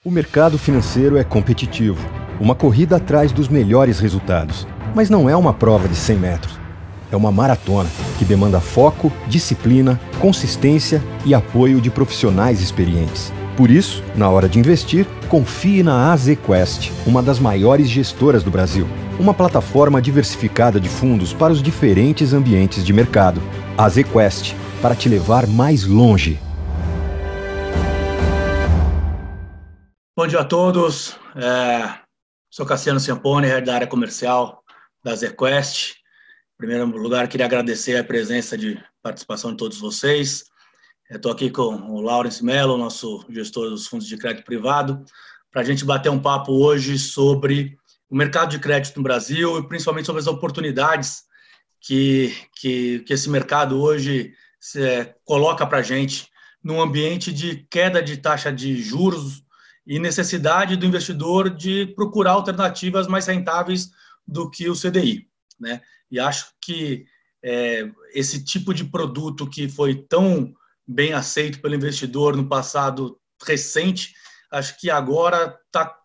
O mercado financeiro é competitivo, uma corrida atrás dos melhores resultados. Mas não é uma prova de 100 metros. É uma maratona que demanda foco, disciplina, consistência e apoio de profissionais experientes. Por isso, na hora de investir, confie na AZQuest, uma das maiores gestoras do Brasil. Uma plataforma diversificada de fundos para os diferentes ambientes de mercado. AZQuest, para te levar mais longe. Bom dia a todos, sou Cassiano Ciampone, head da área comercial da AZQuest. Em primeiro lugar, queria agradecer a presença de participação de todos vocês. Estou aqui com o Laurence Mello, nosso gestor dos fundos de crédito privado, para a gente bater um papo hoje sobre o mercado de crédito no Brasil e principalmente sobre as oportunidades que esse mercado hoje coloca para a gente num ambiente de queda de taxa de juros e necessidade do investidor de procurar alternativas mais rentáveis do que o CDI, né? E acho que esse tipo de produto que foi tão bem aceito pelo investidor no passado recente, acho que agora está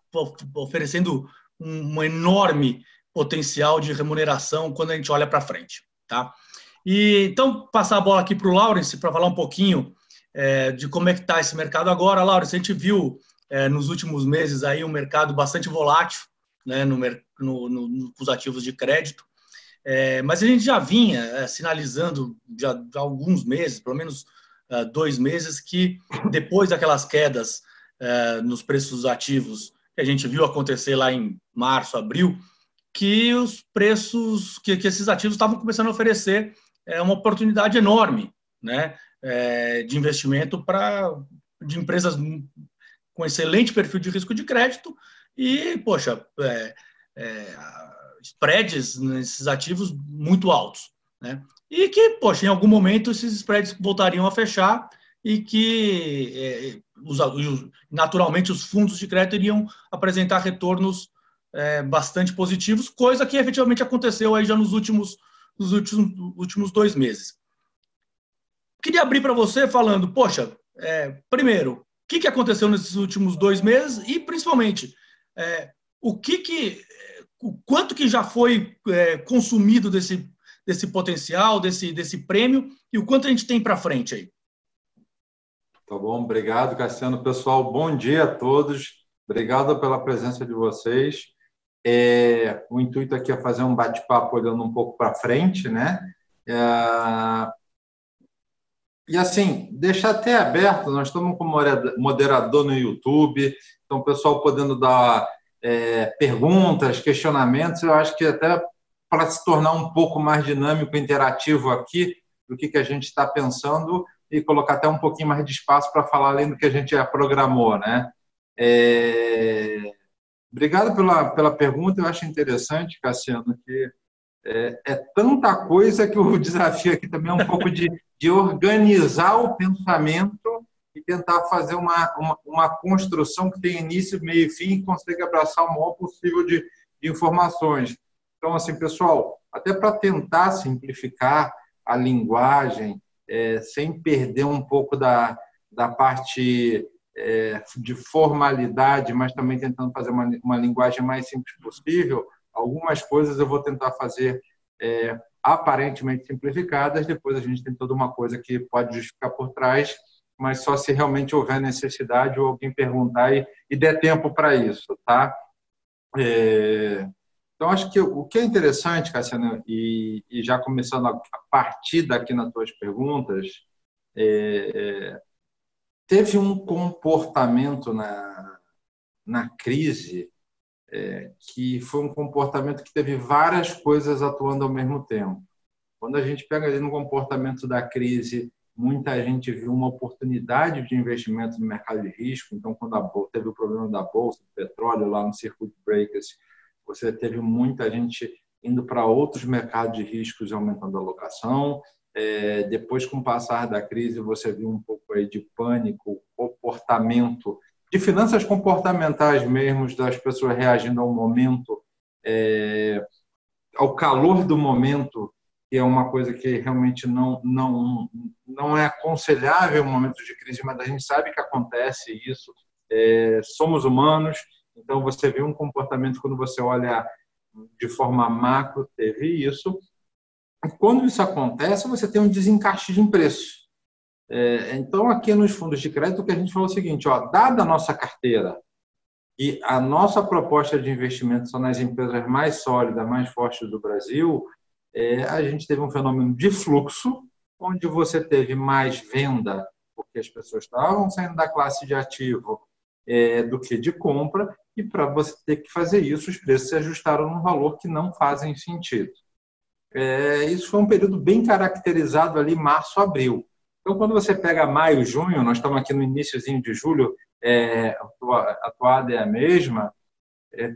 oferecendo um enorme potencial de remuneração quando a gente olha para frente, tá? E então, passar a bola aqui para o Laurence para falar um pouquinho de como é que está esse mercado agora. Laurence, a gente viu nos últimos meses aí um mercado bastante volátil, né, nos ativos de crédito, mas a gente já vinha sinalizando já há alguns meses, pelo menos 2 meses, que depois daquelas quedas nos preços dos ativos que a gente viu acontecer lá em março, abril, que os preços, que esses ativos estavam começando a oferecer uma oportunidade enorme, né, de investimento de empresas com excelente perfil de risco de crédito e, poxa, spreads nesses ativos muito altos, né? E que, poxa, em algum momento esses spreads voltariam a fechar e que naturalmente os fundos de crédito iriam apresentar retornos bastante positivos, coisa que efetivamente aconteceu aí já nos últimos 2 meses. Queria abrir para você falando, poxa, primeiro, o que aconteceu nesses últimos 2 meses e, principalmente, o quanto que já foi consumido desse potencial, desse prêmio e o quanto a gente tem para frente aí. Tá bom, obrigado, Cassiano. Pessoal, bom dia a todos. Obrigado pela presença de vocês. O intuito aqui é fazer um bate-papo olhando um pouco para frente, né? E assim, deixar até aberto, nós estamos com moderador no YouTube, então o pessoal podendo dar perguntas, questionamentos, eu acho que até para se tornar um pouco mais dinâmico, interativo aqui, do que a gente está pensando e colocar até um pouquinho mais de espaço para falar além do que a gente já programou, né? Obrigado pela pergunta, eu acho interessante, Cassiano, que tanta coisa que o desafio aqui também é um pouco de organizar o pensamento e tentar fazer uma construção que tenha início, meio e fim e consiga abraçar o maior possível de informações. Então, assim, pessoal, até para tentar simplificar a linguagem, sem perder um pouco da parte de formalidade, mas também tentando fazer uma linguagem mais simples possível, algumas coisas eu vou tentar fazer aparentemente simplificadas, depois a gente tem toda uma coisa que pode justificar por trás, mas só se realmente houver necessidade ou alguém perguntar e der tempo para isso, tá? Então, acho que o que é interessante, Cassiano, e já começando a partir daqui nas tuas perguntas, teve um comportamento na crise que foi um comportamento que teve várias coisas atuando ao mesmo tempo. Quando a gente pega ali no comportamento da crise, muita gente viu uma oportunidade de investimento no mercado de risco. Então, quando teve o problema da bolsa, do petróleo, lá no circuit breakers, você teve muita gente indo para outros mercados de riscos e aumentando a alocação. Depois, com o passar da crise, você viu um pouco aí de pânico, comportamento de finanças comportamentais mesmo, das pessoas reagindo ao momento, ao calor do momento, que é uma coisa que realmente não é aconselhável em momentos de crise, mas a gente sabe que acontece isso, somos humanos, então você vê um comportamento quando você olha de forma macro, teve isso. E quando isso acontece, você tem um desencaixe de preço. Então, aqui nos fundos de crédito, o que a gente falou é o seguinte, dada a nossa carteira e a nossa proposta de investimento são nas empresas mais sólidas, mais fortes do Brasil, a gente teve um fenômeno de fluxo, onde você teve mais venda, porque as pessoas estavam saindo da classe de ativo do que de compra, e para você ter que fazer isso, os preços se ajustaram num valor que não fazem sentido. Isso foi um período bem caracterizado ali, março, abril. Então, quando você pega maio, junho, nós estamos aqui no iniciozinho de julho, a toada é a mesma,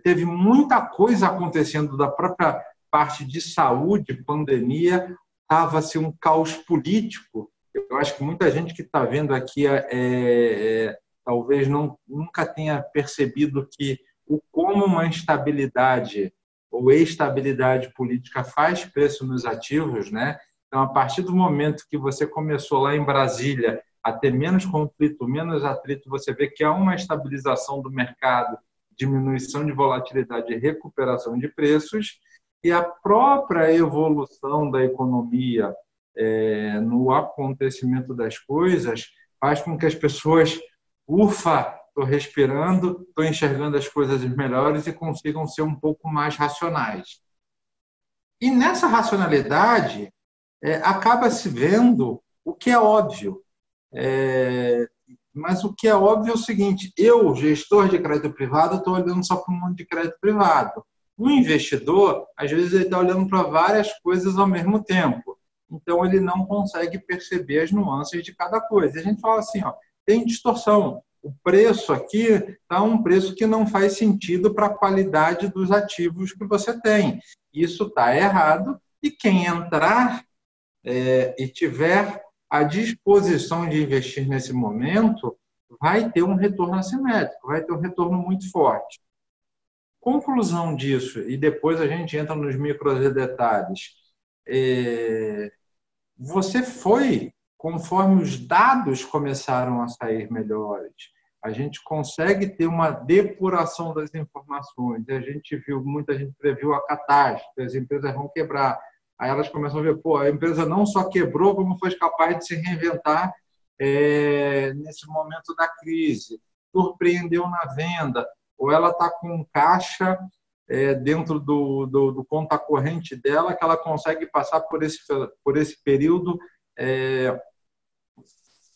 teve muita coisa acontecendo da própria parte de saúde, pandemia, estava-se um caos político. Eu acho que muita gente que está vendo aqui talvez nunca tenha percebido que como uma instabilidade ou estabilidade política faz preço nos ativos, né? Então, a partir do momento que você começou lá em Brasília a ter menos conflito, menos atrito, você vê que há uma estabilização do mercado, diminuição de volatilidade e recuperação de preços, e a própria evolução da economia no acontecimento das coisas faz com que as pessoas, estou respirando, estou enxergando as coisas melhores e consigam ser um pouco mais racionais. E nessa racionalidade, acaba se vendo o que é óbvio. Mas o que é óbvio é o seguinte, eu, gestor de crédito privado, estou olhando só para o mundo de crédito privado. O investidor, às vezes, ele está olhando para várias coisas ao mesmo tempo. Então, ele não consegue perceber as nuances de cada coisa. E a gente fala assim, tem distorção. O preço aqui está um preço que não faz sentido para a qualidade dos ativos que você tem. Isso está errado. E quem entrar e tiver a disposição de investir nesse momento, vai ter um retorno assimétrico, vai ter um retorno muito forte. Conclusão disso, e depois a gente entra nos microdetalhes, você foi, conforme os dados começaram a sair melhores, a gente consegue ter uma depuração das informações, a gente viu, muita gente previu a catástrofe, as empresas vão quebrar, aí elas começam a ver, a empresa não só quebrou, como foi capaz de se reinventar nesse momento da crise, surpreendeu na venda, ou ela está com caixa dentro do conta corrente dela, que ela consegue passar por esse período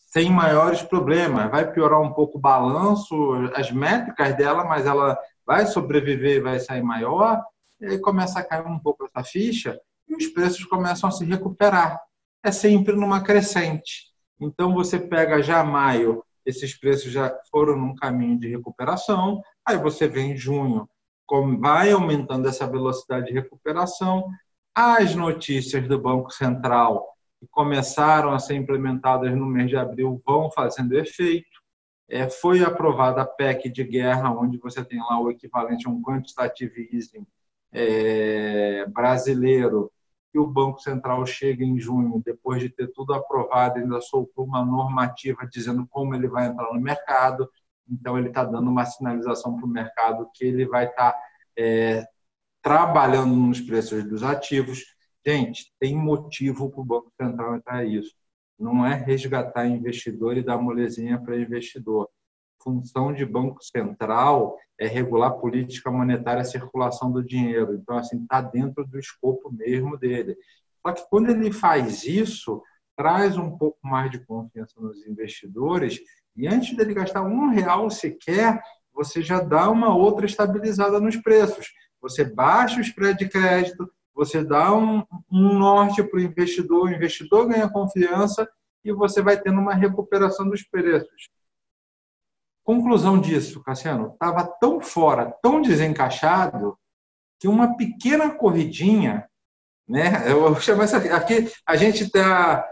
sem maiores problemas. Vai piorar um pouco o balanço, as métricas dela, mas ela vai sobreviver e vai sair maior, e aí começa a cair um pouco essa ficha, e os preços começam a se recuperar. É sempre numa crescente. Então, você pega já maio, esses preços já foram num caminho de recuperação, aí você vem em junho, vai aumentando essa velocidade de recuperação, as notícias do Banco Central que começaram a ser implementadas no mês de abril vão fazendo efeito, foi aprovada a PEC de guerra, onde você tem lá o equivalente a um quantitative easing brasileiro, que o Banco Central chega em junho, depois de ter tudo aprovado, ainda soltou uma normativa dizendo como ele vai entrar no mercado. Então, ele está dando uma sinalização para o mercado que ele vai estar trabalhando nos preços dos ativos. Gente, tem motivo para o Banco Central entrar nisso. Não é resgatar investidor e dar molezinha para investidor. Função de Banco Central é regular política monetária, a circulação do dinheiro. Então, assim, está dentro do escopo mesmo dele. Só que quando ele faz isso, traz um pouco mais de confiança nos investidores e antes dele gastar R$1 sequer, você já dá uma outra estabilizada nos preços. Você baixa o spread de crédito, você dá um norte para o investidor ganha confiança e você vai tendo uma recuperação dos preços. Conclusão disso, Cassiano, estava tão fora, tão desencaixado, que uma pequena corridinha, né? Eu chamo essa aqui, a gente está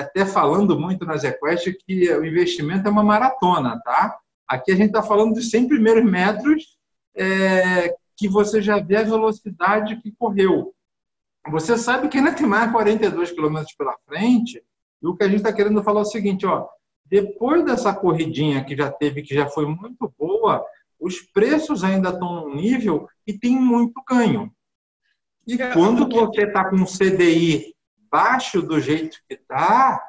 até falando muito na ZQuest que o investimento é uma maratona, tá? Aqui a gente está falando dos 100 primeiros metros que você já vê a velocidade que correu. Você sabe que ainda tem mais 42 km pela frente, e o que a gente está querendo falar é o seguinte, Depois dessa corridinha que já teve, que já foi muito boa, os preços ainda estão num nível que tem muito ganho. E quando você está com um CDI baixo do jeito que está,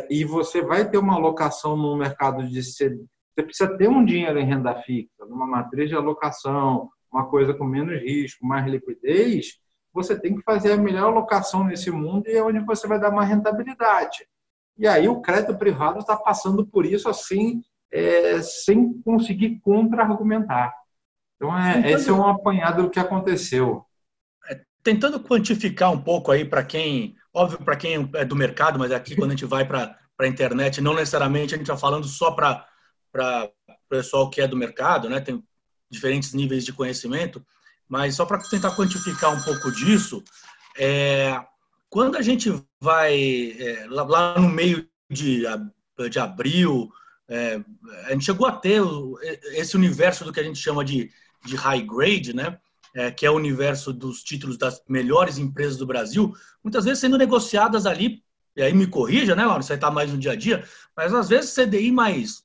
e você vai ter uma alocação no mercado de CDI, você precisa ter um dinheiro em renda fixa, numa matriz de alocação, uma coisa com menos risco, mais liquidez, você tem que fazer a melhor alocação nesse mundo e é onde você vai dar uma rentabilidade. E aí o crédito privado está passando por isso assim, sem conseguir contra-argumentar. Então, esse é um apanhado do que aconteceu. Tentando quantificar um pouco aí para quem, óbvio para quem é do mercado, mas aqui quando a gente vai para a internet, não necessariamente a gente está falando só para o pessoal que é do mercado, né? Tem diferentes níveis de conhecimento, mas só para tentar quantificar um pouco disso, quando a gente vai lá no meio de abril, a gente chegou a ter esse universo do que a gente chama de high grade, né? Que é o universo dos títulos das melhores empresas do Brasil, muitas vezes sendo negociadas ali, e aí me corrija, né, Laura, você está mais no dia a dia, mas às vezes CDI mais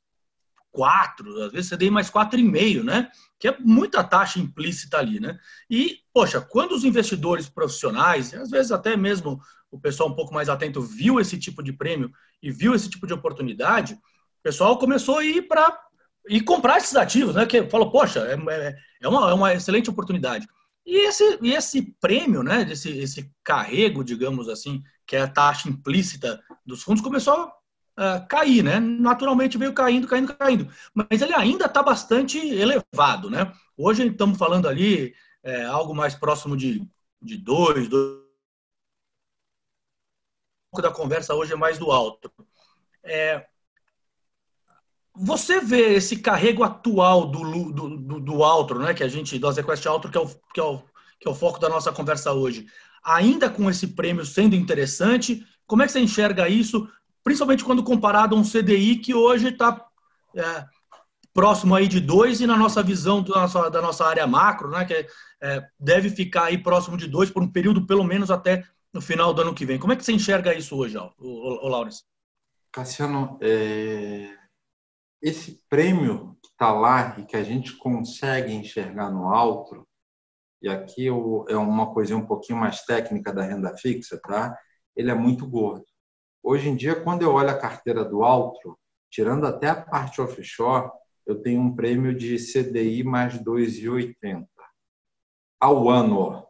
4, às vezes CDI mais 4,5, né? Que é muita taxa implícita ali, né? E, poxa, quando os investidores profissionais, às vezes até mesmo o pessoal um pouco mais atento, viu esse tipo de prêmio e viu esse tipo de oportunidade, o pessoal começou a ir e comprar esses ativos, né? Que falou, poxa, é uma excelente oportunidade. E esse prêmio, né? Esse carrego, digamos assim, que é a taxa implícita dos fundos, começou a cair, né? Naturalmente veio caindo. Mas ele ainda está bastante elevado, né? Hoje estamos falando ali algo mais próximo de 2, da conversa hoje é mais do alto. Você vê esse carrego atual do Altro, né, que a gente, do Azequest Altro, que é o foco da nossa conversa hoje, ainda com esse prêmio sendo interessante, como é que você enxerga isso, principalmente quando comparado a um CDI que hoje está próximo aí de 2 e na nossa visão da nossa área macro, né, que deve ficar aí próximo de 2 por um período pelo menos até no final do ano que vem. Como é que você enxerga isso hoje, Laurence? Cassiano, esse prêmio que está lá e que a gente consegue enxergar no Altro, e aqui é uma coisa um pouquinho mais técnica da renda fixa, tá? Ele é muito gordo. Hoje em dia, quando eu olho a carteira do Altro, tirando até a parte offshore, eu tenho um prêmio de CDI mais 2,80 ao ano.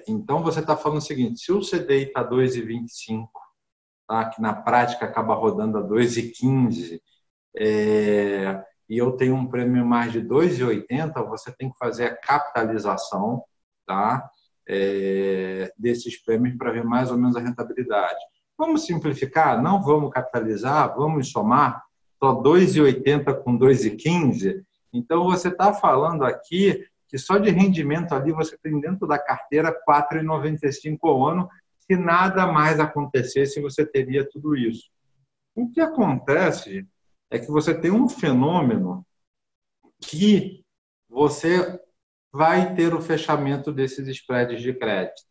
Então, você está falando o seguinte, se o CDI está 2,25, tá? Que na prática acaba rodando a 2,15, e eu tenho um prêmio mais de 2,80, você tem que fazer a capitalização, tá? Desses prêmios para ver mais ou menos a rentabilidade. Vamos simplificar? Não vamos capitalizar, vamos somar só 2,80 com 2,15. Então, você está falando aqui que só de rendimento ali você tem dentro da carteira 4,95 ao ano. Se nada mais acontecesse, você teria tudo isso. O que acontece é que você tem um fenômeno que você vai ter o fechamento desses spreads de crédito.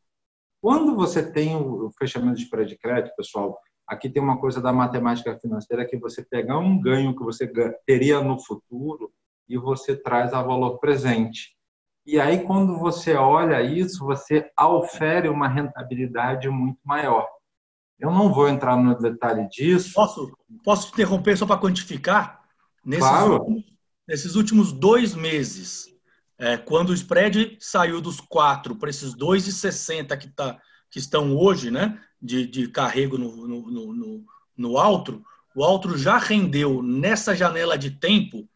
Quando você tem o fechamento de spread de crédito, pessoal, aqui tem uma coisa da matemática financeira que você pegar um ganho que você teria no futuro e você traz a valor presente. E aí, quando você olha isso, você aufere uma rentabilidade muito maior. Eu não vou entrar no detalhe disso. Posso te interromper só para quantificar? Claro. Nesses últimos 2 meses, quando o spread saiu dos 4 para esses 2,60 que estão hoje, né, de carrego no Altro, o Altro já rendeu nessa janela de tempo,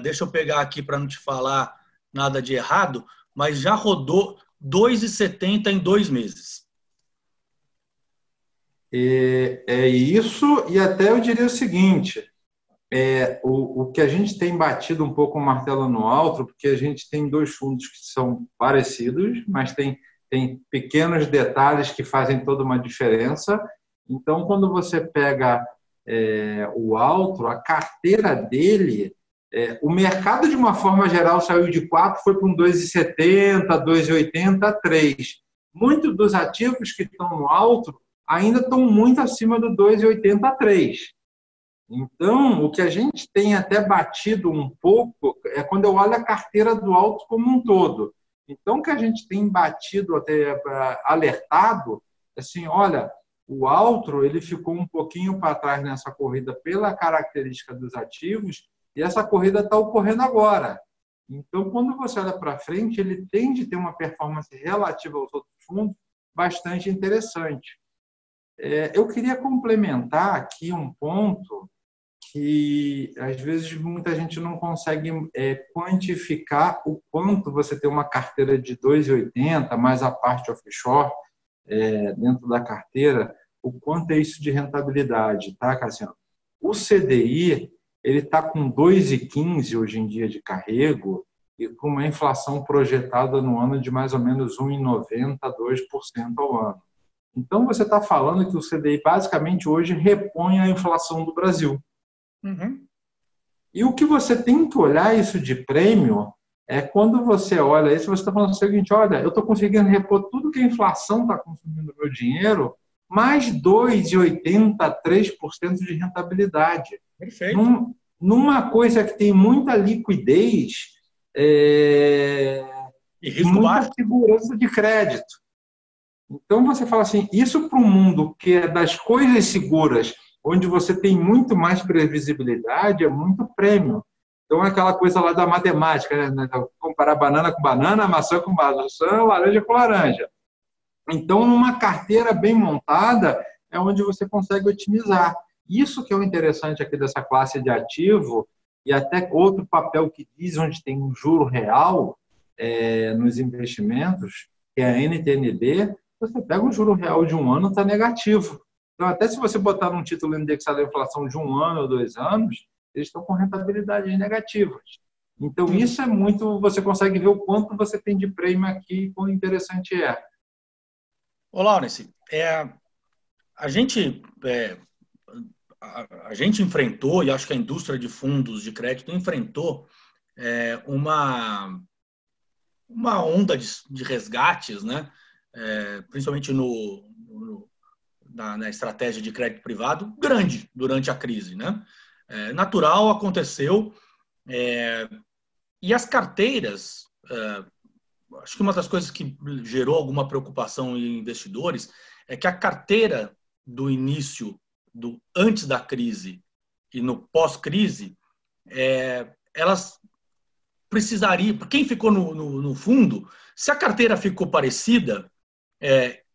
deixa eu pegar aqui para não te falar nada de errado, mas já rodou 2,70 em 2 meses. É isso, e até eu diria o seguinte, o que a gente tem batido um pouco o martelo no Altro, porque a gente tem 2 fundos que são parecidos, mas tem pequenos detalhes que fazem toda uma diferença. Então, quando você pega o Altro, a carteira dele, o mercado, de uma forma geral, saiu de 4, foi para um 2,70, 2,80, 3. Muitos dos ativos que estão no Altro ainda estão muito acima do 2,83. Então, o que a gente tem até batido um pouco é quando eu olho a carteira do alto como um todo. Então, o que a gente tem batido, até alertado, assim, olha, o Altro ele ficou um pouquinho para trás nessa corrida pela característica dos ativos e essa corrida está ocorrendo agora. Então, quando você olha para frente, ele tende a ter uma performance relativa aos outros fundos bastante interessante. Eu queria complementar aqui um ponto que, às vezes, muita gente não consegue quantificar o quanto você tem uma carteira de 2,80, mais a parte offshore, dentro da carteira, o quanto é isso de rentabilidade, tá, Cassiano? O CDI ele está com 2,15 hoje em dia de carrego e com uma inflação projetada no ano de mais ou menos 1,90%, 2% ao ano. Então, você está falando que o CDI basicamente hoje repõe a inflação do Brasil. Uhum. E o que você tem que olhar isso de prêmio é quando você olha isso, você está falando o seguinte, olha, eu estou conseguindo repor tudo que a inflação está consumindo meu dinheiro, mais 2,80%, 3% de rentabilidade. Perfeito. Numa coisa que tem muita liquidez E risco muita baixo. segurança de crédito. Então, você fala assim, isso para um mundo que é das coisas seguras, onde você tem muito mais previsibilidade, é muito prêmio. Então, é aquela coisa lá da matemática, né? Comparar banana com banana, maçã com maçã, laranja com laranja. Então, numa carteira bem montada, é onde você consegue otimizar. Isso que é o interessante aqui dessa classe de ativo, e até outro papel que diz onde tem um juro real nos investimentos, que é a NTNB, você pega um juro real de um ano, está negativo. Então, até se você botar num título indexado à inflação de 1 ano ou 2 anos, eles estão com rentabilidades negativas. Então, isso é muito... Você consegue ver o quanto você tem de prêmio aqui e quão interessante é. Ô, Laurence, a gente enfrentou, e acho que a indústria de fundos de crédito enfrentou uma onda de resgates, né? Principalmente na estratégia de crédito privado, grande durante a crise, né? Natural, aconteceu. E as carteiras, acho que uma das coisas que gerou alguma preocupação em investidores é que a carteira do início, antes da crise e no pós-crise, elas precisariam, quem ficou no fundo, se a carteira ficou parecida,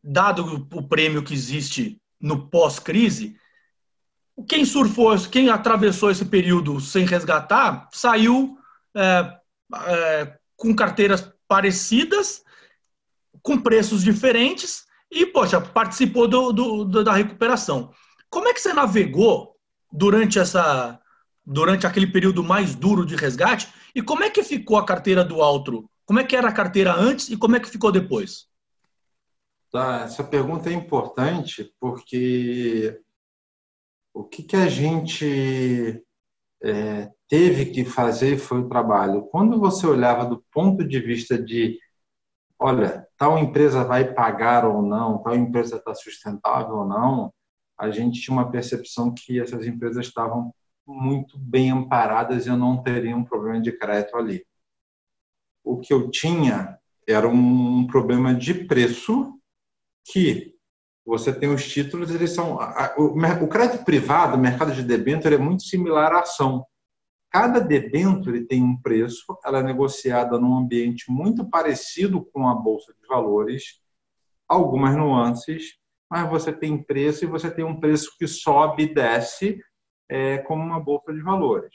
dado o prêmio que existe no pós-crise, quem surfou, quem atravessou esse período sem resgatar, saiu com carteiras parecidas, com preços diferentes e, poxa, participou da recuperação. Como é que você navegou durante aquele período mais duro de resgate e como é que ficou a carteira do Altro? Como é que era a carteira antes e como é que ficou depois? Essa pergunta é importante porque o que a gente teve que fazer foi o trabalho. Quando você olhava do ponto de vista de, olha, tal empresa vai pagar ou não, tal empresa está sustentável ou não, a gente tinha uma percepção que essas empresas estavam muito bem amparadas e eu não teria um problema de crédito ali. O que eu tinha era um problema de preço que você tem os títulos, eles são... O crédito privado, o mercado de debênture, é muito similar à ação. Cada debênture tem um preço, ela é negociada num ambiente muito parecido com a Bolsa de Valores, algumas nuances, mas você tem preço e você tem um preço que sobe e desce como uma Bolsa de Valores.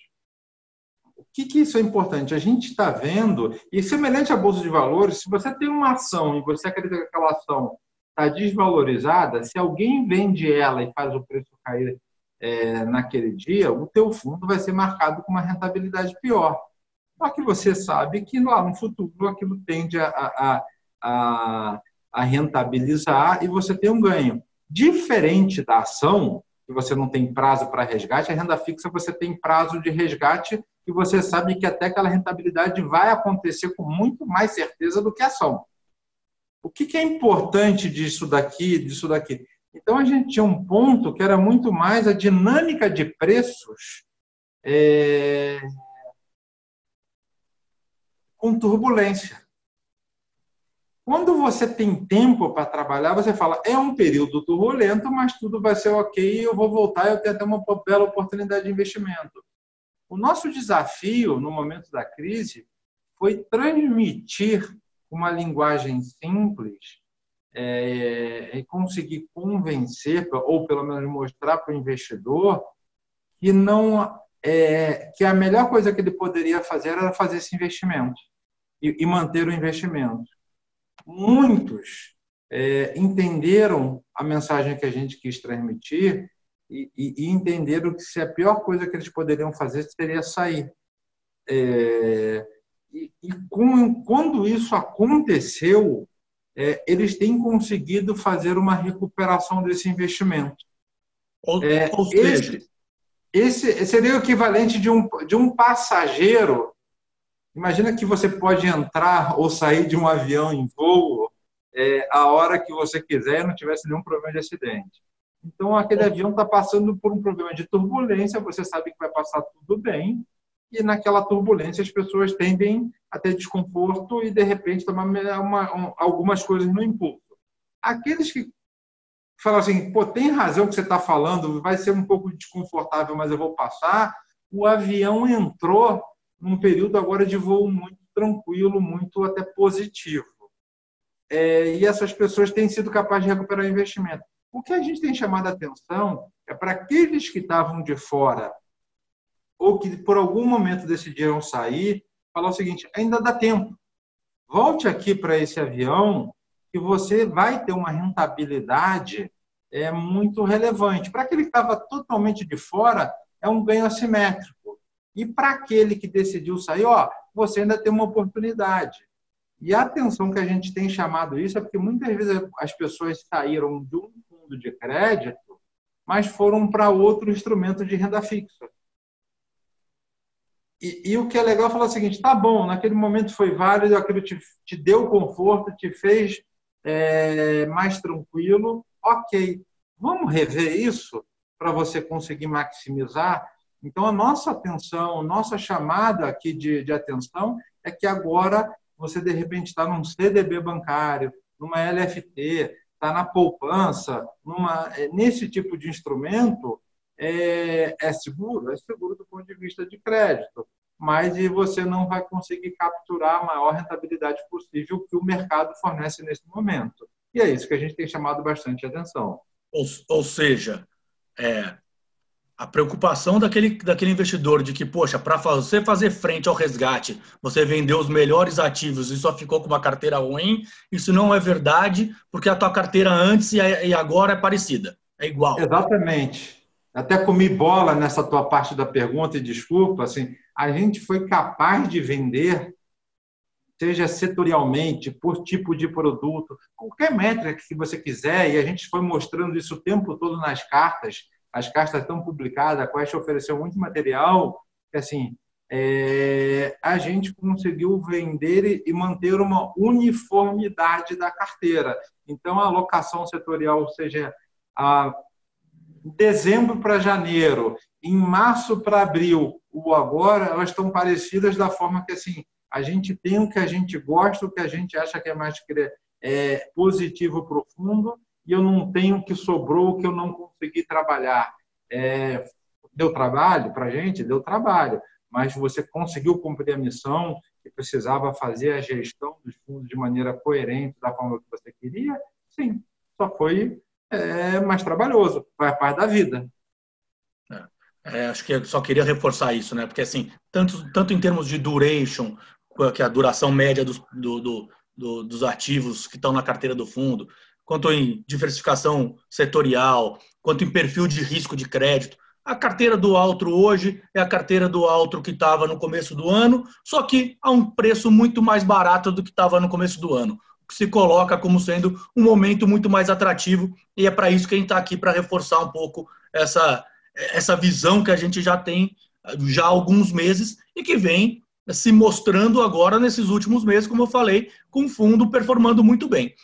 O que isso é importante? A gente está vendo, e semelhante à Bolsa de Valores, se você tem uma ação e você acredita que aquela ação está desvalorizada, se alguém vende ela e faz o preço cair naquele dia, o teu fundo vai ser marcado com uma rentabilidade pior. Só que você sabe que lá no futuro aquilo tende a rentabilizar e você tem um ganho. Diferente da ação, que você não tem prazo para resgate, a renda fixa você tem prazo de resgate e você sabe que até aquela rentabilidade vai acontecer com muito mais certeza do que a ação. O que é importante disso daqui? Então, a gente tinha um ponto que era muito mais a dinâmica de preços com turbulência. Quando você tem tempo para trabalhar, você fala, é um período turbulento, mas tudo vai ser ok, eu vou voltar, eu tenho até uma bela oportunidade de investimento. O nosso desafio, no momento da crise, foi transmitir uma linguagem simples e conseguir convencer, ou pelo menos mostrar para o investidor, que a melhor coisa que ele poderia fazer era fazer esse investimento e manter o investimento. Muitos entenderam a mensagem que a gente quis transmitir e entenderam que se a pior coisa que eles poderiam fazer seria sair. Quando isso aconteceu, eles têm conseguido fazer uma recuperação desse investimento. Ou seja, esse seria o equivalente de um passageiro. Imagina que você pode entrar ou sair de um avião em voo a hora que você quiser e não tivesse nenhum problema de acidente. Então, aquele avião está passando por um problema de turbulência, você sabe que vai passar tudo bem, e naquela turbulência as pessoas tendem a ter desconforto e, de repente, tomar algumas coisas no impulso. Aqueles que falam assim, pô, tem razão o que você está falando, vai ser um pouco desconfortável, mas eu vou passar, o avião entrou num período agora de voo muito tranquilo, muito até positivo. E essas pessoas têm sido capazes de recuperar o investimento. O que a gente tem chamado a atenção é para aqueles que estavam de fora ou que por algum momento decidiram sair, falar o seguinte, ainda dá tempo. Volte aqui para esse avião que você vai ter uma rentabilidade muito relevante. Para aquele que estava totalmente de fora, é um ganho assimétrico. E para aquele que decidiu sair, você ainda tem uma oportunidade. E a atenção que a gente tem chamado isso é porque muitas vezes as pessoas saíram de um fundo de crédito, mas foram para outro instrumento de renda fixa. E o que é legal é falar o seguinte, tá bom, naquele momento foi válido, aquilo te deu conforto, te fez mais tranquilo, ok. Vamos rever isso para você conseguir maximizar? Então, a nossa atenção, nossa chamada aqui de atenção é que agora você, de repente, está num CDB bancário, numa LFT, está na poupança, nesse tipo de instrumento, é seguro do ponto de vista de crédito, mas você não vai conseguir capturar a maior rentabilidade possível que o mercado fornece nesse momento. E é isso que a gente tem chamado bastante atenção. Ou seja, a preocupação daquele investidor de que, poxa, para você fazer frente ao resgate, você vendeu os melhores ativos e só ficou com uma carteira ruim, isso não é verdade, porque a tua carteira antes e agora é parecida, é igual. Exatamente. Até comi bola nessa tua parte da pergunta e desculpa, assim, a gente foi capaz de vender, seja setorialmente, por tipo de produto, qualquer métrica que você quiser, e a gente foi mostrando isso o tempo todo nas cartas. As cartas estão publicadas, a Quest ofereceu muito material, que assim, a gente conseguiu vender e manter uma uniformidade da carteira. Então, a alocação setorial, ou seja, dezembro para janeiro, em março para abril, ou agora, elas estão parecidas da forma que assim, a gente tem o que a gente gosta, o que a gente acha que é mais positivo, profundo, e eu não tenho o que sobrou, o que eu não consegui trabalhar. Deu trabalho para a gente? Deu trabalho, mas você conseguiu cumprir a missão que precisava fazer a gestão dos fundos de maneira coerente da forma que você queria? Sim, só foi mais trabalhoso, vai a parte da vida. Acho que eu só queria reforçar isso, né? Porque assim, tanto em termos de duration, que é a duração média dos ativos que estão na carteira do fundo, quanto em diversificação setorial, quanto em perfil de risco de crédito. A carteira do Altro hoje é a carteira do Altro que estava no começo do ano, só que a um preço muito mais barato do que estava no começo do ano, que se coloca como sendo um momento muito mais atrativo, e é para isso que a gente está aqui, para reforçar um pouco essa visão que a gente já tem já há alguns meses e que vem se mostrando agora nesses últimos meses, como eu falei, com o fundo performando muito bem.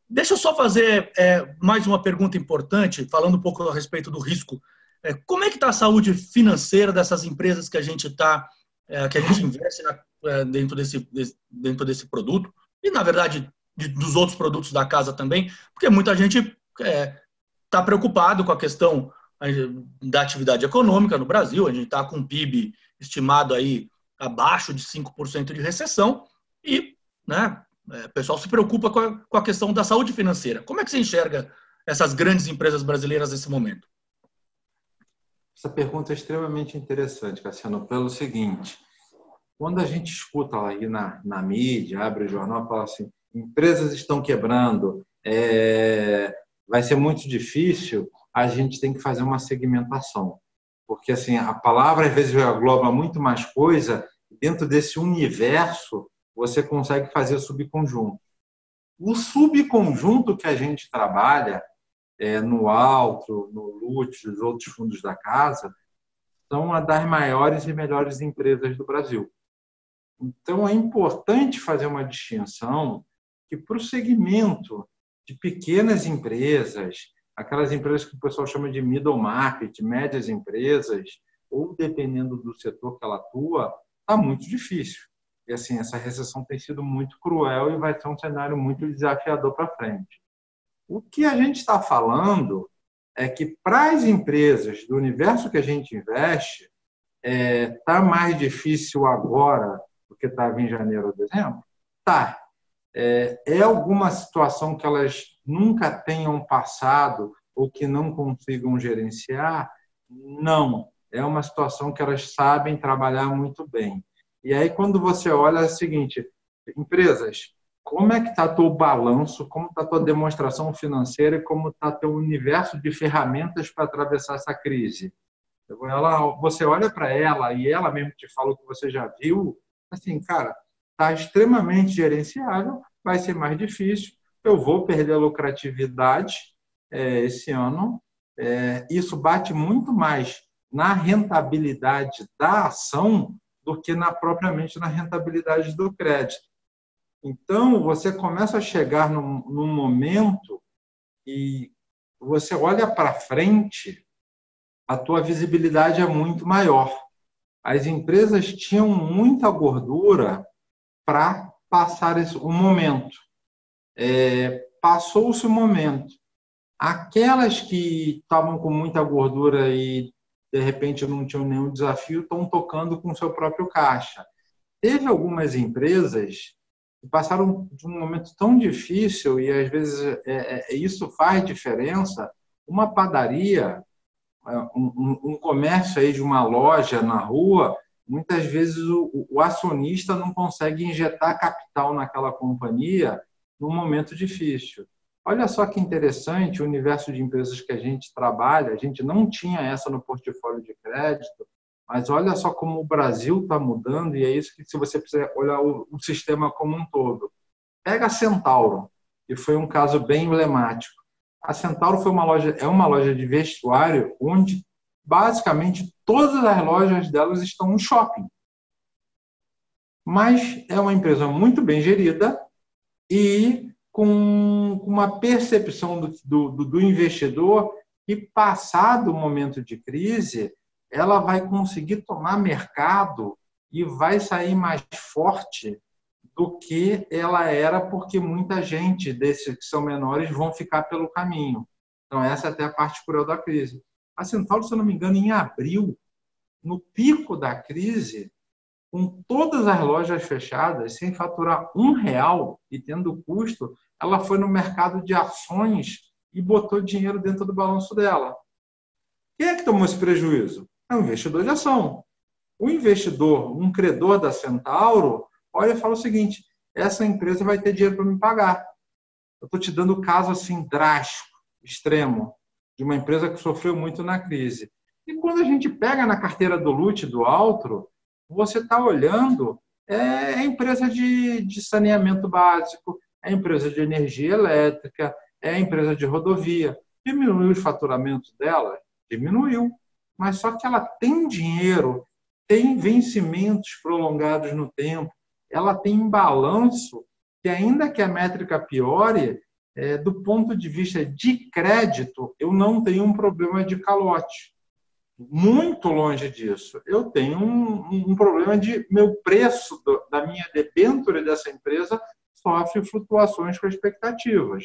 Deixa eu só fazer mais uma pergunta importante, falando um pouco a respeito do risco. Como é que está a saúde financeira dessas empresas que a gente que a gente investe dentro desse produto e, na verdade, dos outros produtos da casa também, porque muita gente está preocupado com a questão da atividade econômica no Brasil. A gente está com um PIB estimado aí abaixo de 5% de recessão e, né, o pessoal se preocupa com a questão da saúde financeira. Como é que você enxerga essas grandes empresas brasileiras nesse momento? Essa pergunta é extremamente interessante, Cassiano, pelo seguinte: quando a gente escuta aí na mídia, abre o jornal, fala assim, empresas estão quebrando, vai ser muito difícil, a gente tem que fazer uma segmentação. Porque assim, a palavra às vezes engloba muito mais coisa, dentro desse universo você consegue fazer subconjunto. O subconjunto que a gente trabalha no Altro, no Lute, os outros fundos da casa, são uma das maiores e melhores empresas do Brasil. Então, é importante fazer uma distinção que, para o segmento de pequenas empresas, aquelas empresas que o pessoal chama de middle market, médias empresas, ou dependendo do setor que ela atua, está muito difícil. E, assim, essa recessão tem sido muito cruel e vai ser um cenário muito desafiador para frente. O que a gente está falando é que, para as empresas do universo que a gente investe, está mais difícil agora do que estava em janeiro ou dezembro? Tá. É alguma situação que elas nunca tenham passado ou que não consigam gerenciar? Não. É uma situação que elas sabem trabalhar muito bem. E aí, quando você olha, é o seguinte: empresas, como é que está teu balanço, como está tua demonstração financeira e como está teu universo de ferramentas para atravessar essa crise? Você olha para ela e ela mesmo te falou que você já viu, assim, cara, está extremamente gerenciável, vai ser mais difícil, eu vou perder a lucratividade esse ano. Isso bate muito mais na rentabilidade da ação do que propriamente na rentabilidade do crédito. Então, você começa a chegar num momento e você olha para frente, a tua visibilidade é muito maior. As empresas tinham muita gordura para passar um momento. Passou-se o momento. Aquelas que estavam com muita gordura e, de repente, não tinham nenhum desafio, estão tocando com o seu próprio caixa. Teve algumas empresas que passaram de um momento tão difícil e, às vezes, isso faz diferença. Uma padaria, um comércio aí de uma loja na rua, muitas vezes o acionista não consegue injetar capital naquela companhia num momento difícil. Olha só que interessante o universo de empresas que a gente trabalha. A gente não tinha essa no portfólio de crédito, mas olha só como o Brasil está mudando, e é isso que, se você precisar olhar o sistema como um todo. Pega a Centauro, que foi um caso bem emblemático. A Centauro é uma loja de vestuário onde, basicamente, todas as lojas delas estão no shopping. Mas é uma empresa muito bem gerida e com uma percepção do investidor que, passado o momento de crise, ela vai conseguir tomar mercado e vai sair mais forte do que ela era, porque muita gente desses que são menores vão ficar pelo caminho. Então, essa é até a parte cruel da crise. A Centauro, se eu não me engano, em abril, no pico da crise, com todas as lojas fechadas, sem faturar R$1 e tendo custo, ela foi no mercado de ações e botou dinheiro dentro do balanço dela. Quem é que tomou esse prejuízo? É o investidor de ação. O investidor, um credor da Centauro, olha e fala o seguinte: essa empresa vai ter dinheiro para me pagar. Eu estou te dando o caso assim drástico, extremo, de uma empresa que sofreu muito na crise. E quando a gente pega na carteira do Lute, do Altro, você está olhando, é empresa de saneamento básico, é empresa de energia elétrica, é empresa de rodovia. Diminuiu os faturamentos dela? Diminuiu. Mas só que ela tem dinheiro, tem vencimentos prolongados no tempo, ela tem um balanço que, ainda que a métrica piore, do ponto de vista de crédito, eu não tenho um problema de calote. Muito longe disso. Eu tenho um problema de meu preço da minha debênture dessa empresa sofre flutuações com expectativas.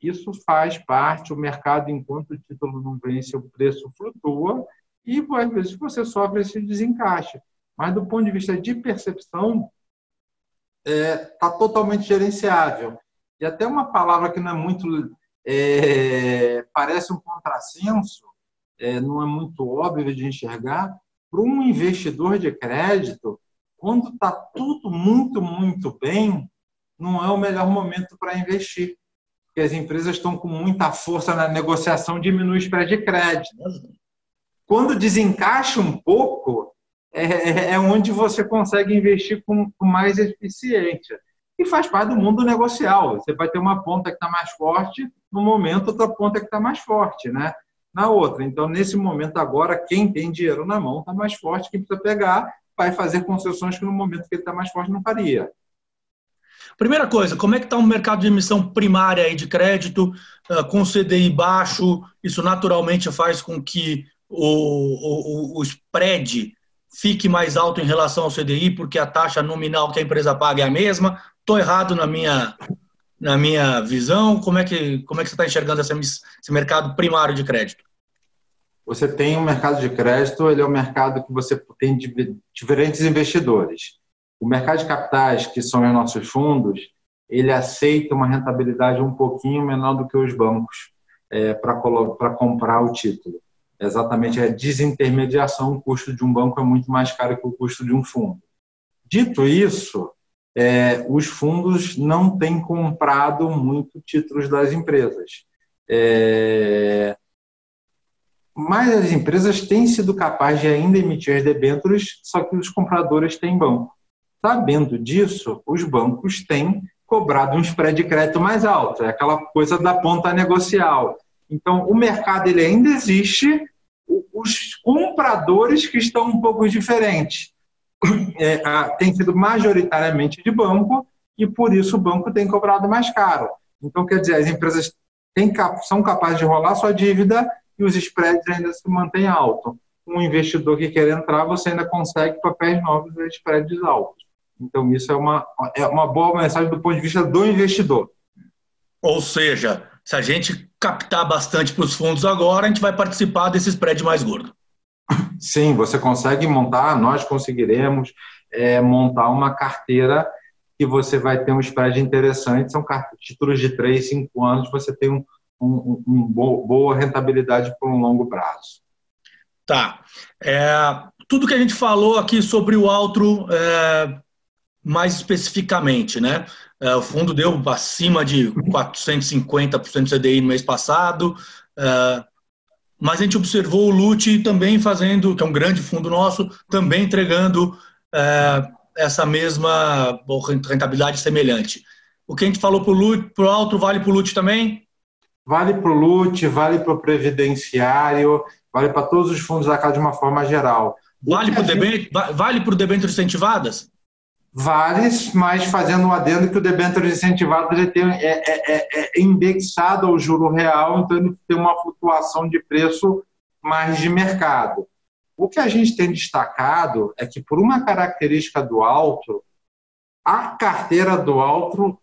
Isso faz parte, o mercado, enquanto o título não vence, o preço flutua e, às vezes, você sofre esse desencaixe. Mas, do ponto de vista de percepção, está totalmente gerenciável. E até uma palavra que não é muito... parece um contrassenso, não é muito óbvio de enxergar, para um investidor de crédito, quando está tudo muito, muito bem, não é o melhor momento para investir. Porque as empresas estão com muita força na negociação, diminui o spread de crédito. Quando desencaixa um pouco, é onde você consegue investir com mais eficiência. E faz parte do mundo negocial. Você vai ter uma ponta que está mais forte, no momento, outra ponta que está mais forte, né? Na outra. Então, nesse momento agora, quem tem dinheiro na mão está mais forte, quem precisa pegar vai fazer concessões que no momento que ele está mais forte não faria. Primeira coisa, como é que está o mercado de emissão primária aí de crédito, com CDI baixo? Isso naturalmente faz com que o spread fique mais alto em relação ao CDI, porque a taxa nominal que a empresa paga é a mesma. Estou errado na minha visão? Como é que você está enxergando esse mercado primário de crédito? Você tem um mercado de crédito, ele é um mercado que você tem diferentes investidores. O mercado de capitais, que são os nossos fundos, ele aceita uma rentabilidade um pouquinho menor do que os bancos para comprar o título. Exatamente, a desintermediação, o custo de um banco é muito mais caro que o custo de um fundo. Dito isso, os fundos não têm comprado muito títulos das empresas. Mas as empresas têm sido capazes de ainda emitir as debêntures, só que os compradores têm banco. Sabendo disso, os bancos têm cobrado um spread de crédito mais alto, é aquela coisa da ponta negocial. Então, o mercado ele ainda existe, os compradores que estão um pouco diferentes. Tem sido majoritariamente de banco e, por isso, o banco tem cobrado mais caro. Então, quer dizer, as empresas são capazes de rolar sua dívida e os spreads ainda se mantêm altos. Um investidor que quer entrar, você ainda consegue papéis novos e spreads altos. Então, isso é uma boa mensagem do ponto de vista do investidor. Ou seja, se a gente captar bastante para os fundos agora, a gente vai participar desse spread mais gordo. Sim, você consegue montar, nós conseguiremos montar uma carteira que você vai ter um spread interessante, são títulos de 3, 5 anos, você tem boa rentabilidade por um longo prazo. Tá. Tudo que a gente falou aqui sobre o Altro, mais especificamente, né? O fundo deu acima de 450% CDI no mês passado, mas a gente observou o Lute também fazendo, que é um grande fundo nosso, também entregando essa mesma rentabilidade semelhante. O que a gente falou para o Altro vale para o Lute também? Vale para o Lute, vale para o Previdenciário, vale para todos os fundos da casa de uma forma geral. Vale para o debêntures incentivadas? Vale, mas fazendo um adendo que o debêntures incentivadas é indexado ao juro real, então ele tem uma flutuação de preço mais de mercado. O que a gente tem destacado é que, por uma característica do Altro, a carteira do Altro,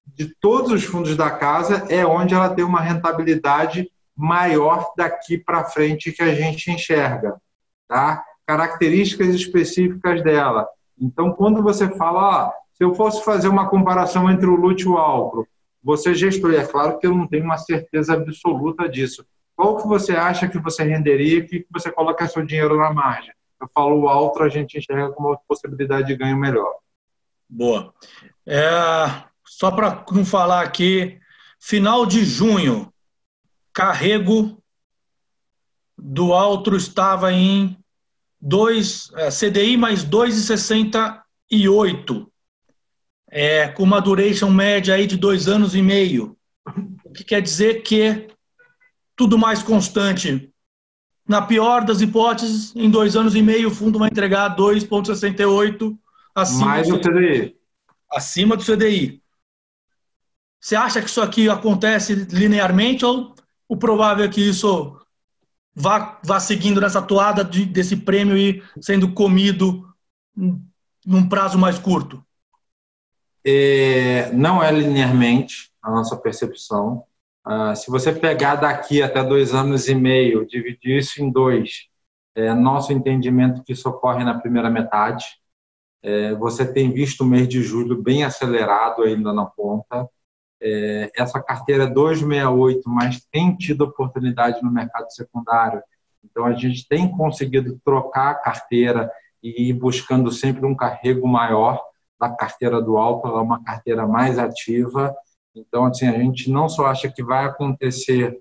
de todos os fundos da casa, é onde ela tem uma rentabilidade maior daqui para frente que a gente enxerga. Tá? Características específicas dela. Então, quando você fala, se eu fosse fazer uma comparação entre o Lute e o Altro, você gestor, é claro que eu não tenho uma certeza absoluta disso. Qual que você acha que você renderia e que você coloca seu dinheiro na margem? Eu falo o Altro, a gente enxerga como uma possibilidade de ganho melhor. Boa. Só para não falar aqui, final de junho, carrego do Altro estava em CDI mais 2,68, com uma duration média aí de 2 anos e meio, o que quer dizer que tudo mais constante. Na pior das hipóteses, em 2 anos e meio o fundo vai entregar 2,68 acima do CDI. Você acha que isso aqui acontece linearmente ou o provável é que isso vá seguindo nessa toada desse prêmio e sendo comido num prazo mais curto? Não é linearmente a nossa percepção. Se você pegar daqui até 2 anos e meio, dividir isso em 2, nosso entendimento que isso ocorre na primeira metade. Você tem visto o mês de julho bem acelerado ainda na ponta. Essa carteira 268, mas tem tido oportunidade no mercado secundário. Então, a gente tem conseguido trocar a carteira e ir buscando sempre um carrego maior da carteira do alto, ela é uma carteira mais ativa. Então, assim, a gente não só acha que vai acontecer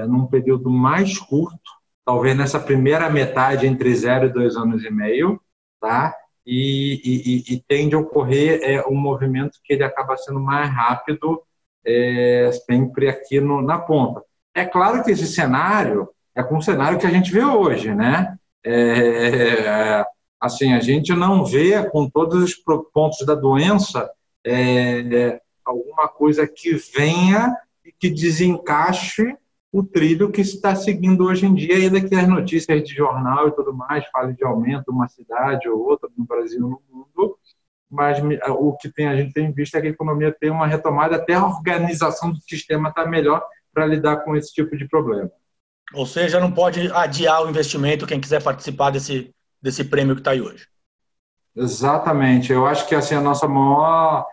num período mais curto, talvez nessa primeira metade entre 0 e 2 anos e meio, tá? E tende a ocorrer um movimento que ele acaba sendo mais rápido, sempre aqui na ponta. É claro que esse cenário é com o cenário que a gente vê hoje, né? Assim, a gente não vê com todos os pontos da doença alguma coisa que venha e que desencaixe o trilho que se está seguindo hoje em dia, ainda que as notícias de jornal e tudo mais falem de aumento uma cidade ou outra no Brasil e no mundo, mas o que a gente tem visto é que a economia tem uma retomada, até a organização do sistema está melhor para lidar com esse tipo de problema. Ou seja, não pode adiar o investimento quem quiser participar desse prêmio que está aí hoje. Exatamente. Eu acho que assim, a nossa maior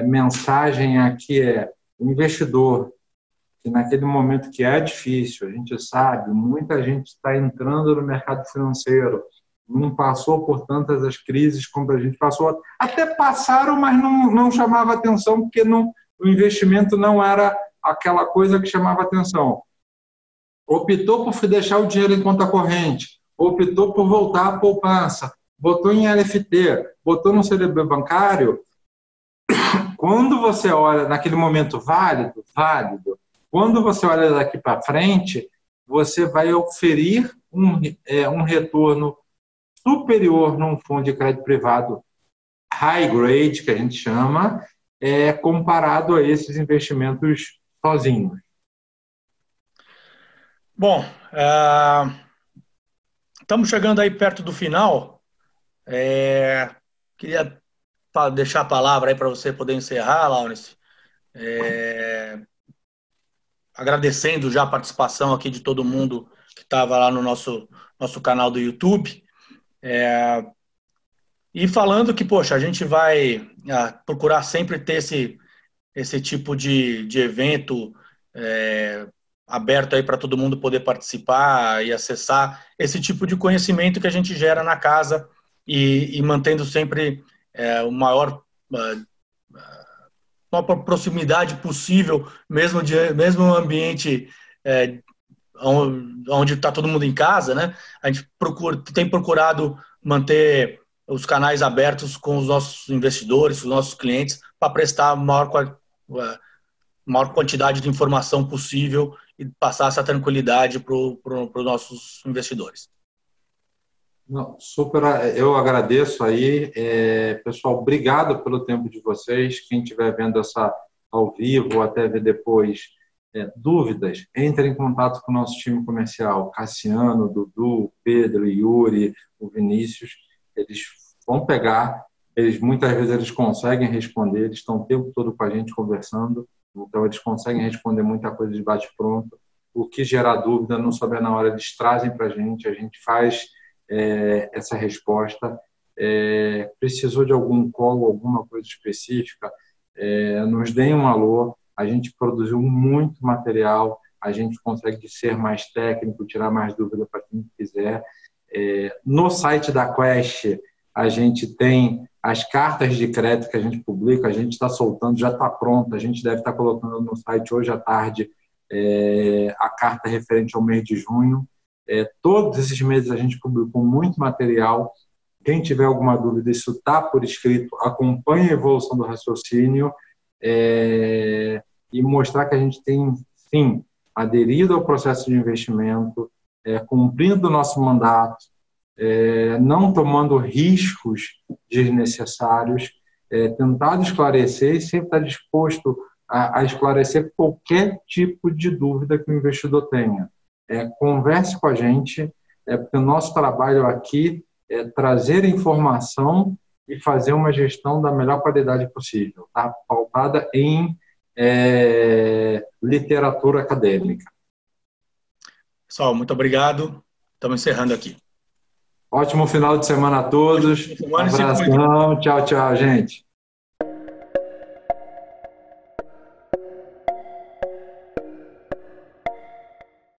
mensagem aqui é o investidor, que naquele momento que é difícil, a gente sabe, muita gente está entrando no mercado financeiro, não passou por tantas as crises como a gente passou, até passaram, mas não chamava atenção, porque o investimento não era aquela coisa que chamava atenção. Optou por deixar o dinheiro em conta corrente, optou por voltar à poupança, botou em LFT, botou no CDB bancário. Quando você olha naquele momento válido, quando você olha daqui para frente, você vai oferir um retorno superior num fundo de crédito privado high grade, que a gente chama, comparado a esses investimentos sozinhos. Bom, estamos chegando aí perto do final. Queria deixar a palavra aí para você poder encerrar, Laurence. Agradecendo já a participação aqui de todo mundo que estava lá no nosso canal do YouTube. E falando que, poxa, a gente vai procurar sempre ter esse tipo de evento aberto aí para todo mundo poder participar e acessar esse tipo de conhecimento que a gente gera na casa e mantendo sempre o maior uma proximidade possível, mesmo no ambiente onde está todo mundo em casa, né? A gente tem procurado manter os canais abertos com os nossos investidores, os nossos clientes, para prestar a maior quantidade de informação possível e passar essa tranquilidade para os nossos investidores. Não, super, eu agradeço aí. Pessoal, obrigado pelo tempo de vocês. Quem estiver vendo essa ao vivo ou até ver depois, dúvidas, entre em contato com o nosso time comercial, Cassiano, Dudu, Pedro, Yuri, o Vinícius. Eles vão pegar, muitas vezes eles conseguem responder, eles estão o tempo todo com a gente conversando, então eles conseguem responder muita coisa de bate-pronto. O que gerar dúvida, não souber na hora, eles trazem para a gente faz essa resposta. Precisou de algum call, alguma coisa específica, nos deem um alô. A gente produziu muito material, a gente consegue ser mais técnico, tirar mais dúvida para quem quiser. No site da Quest, a gente tem as cartas de crédito que a gente publica, a gente está soltando, já está pronta, a gente deve estar colocando no site hoje à tarde a carta referente ao mês de junho. Todos esses meses a gente publicou muito material. Quem tiver alguma dúvida, isso está por escrito, acompanhe a evolução do raciocínio e mostrar que a gente tem, sim, aderido ao processo de investimento, cumprindo o nosso mandato, não tomando riscos desnecessários, tentado esclarecer e sempre estar disposto a esclarecer qualquer tipo de dúvida que o investidor tenha. Converse com a gente, porque o nosso trabalho aqui é trazer informação e fazer uma gestão da melhor qualidade possível, tá? Pautada em literatura acadêmica. Pessoal, muito obrigado. Estamos encerrando aqui. Ótimo final de semana a todos. Um abração. Tchau, tchau, gente.